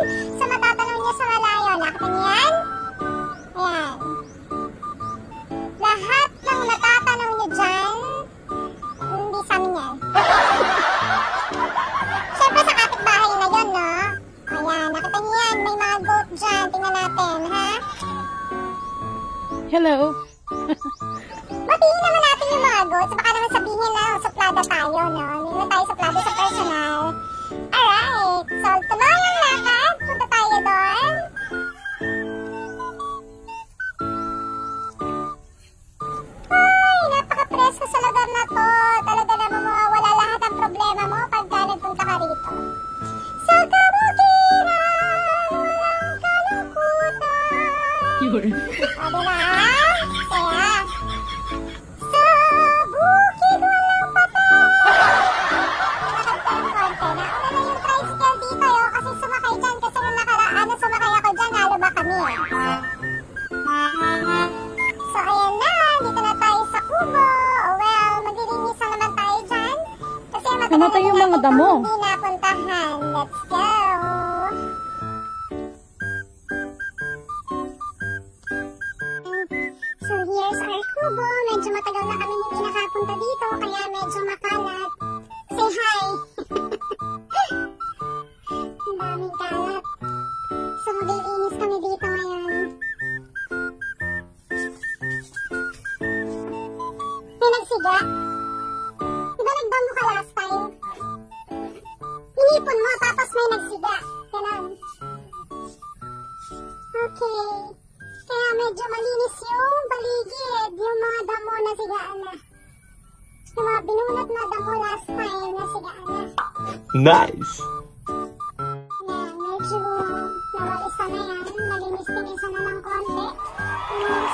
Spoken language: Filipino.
Sa matatanaw niyo sa malayo, nakita niyo yan? Ayan. Lahat ng matatanaw niyo dyan, hindi sa amin yan. Siyempre sa kapitbahay na yun, no? Ayan, nakita niyo yan, may mga goat dyan. Tingnan natin, ha? Hello. Batiin naman natin yung mga goats. Baka naman sabihin na suplada tayo, no? Hindi na tayo suplada sa personal. Alright. So, tuloy ang lakad. Punta tayo doon. Ay, napaka-presko sa lugar na to. Talaga naman mawawala lahat ang problema mo pagka nagpunta ka rito. Sa kabukiran, walang kalungkutan. Yun. O, diba? Kaya, sa bukid walang patay. Nakagta ng konti. Nauna na yung tricycle dito yo, kasi sumakay dyan. Kasi nung nakaraan na sumakay ako dyan, naluma kami. So, ayan na. Dito na tayo sa kubo. Well, maglilinis na naman tayo dyan. Kasi matagal Namatay yung na mga natin damo. hindi napuntahan. Let's go. So here's our kubo. Medyo matagal na kami hindi nakapunta dito, kaya medyo makalat. Say hi! Ang daming kalat. So maglilinis kami dito ngayon. May nagsiga? Diba nagdamo ka last time? Inipon mo, tapos may nagsiga. Ganon. Okay. Kaya medyo malinis yung baligid, yung mga damo na sigaan na. Yung mga binunot na damo last time na sigaan na. Nice! Yan, medyo nawalisa na yan. Malinis-tinisa na ng konti. Yung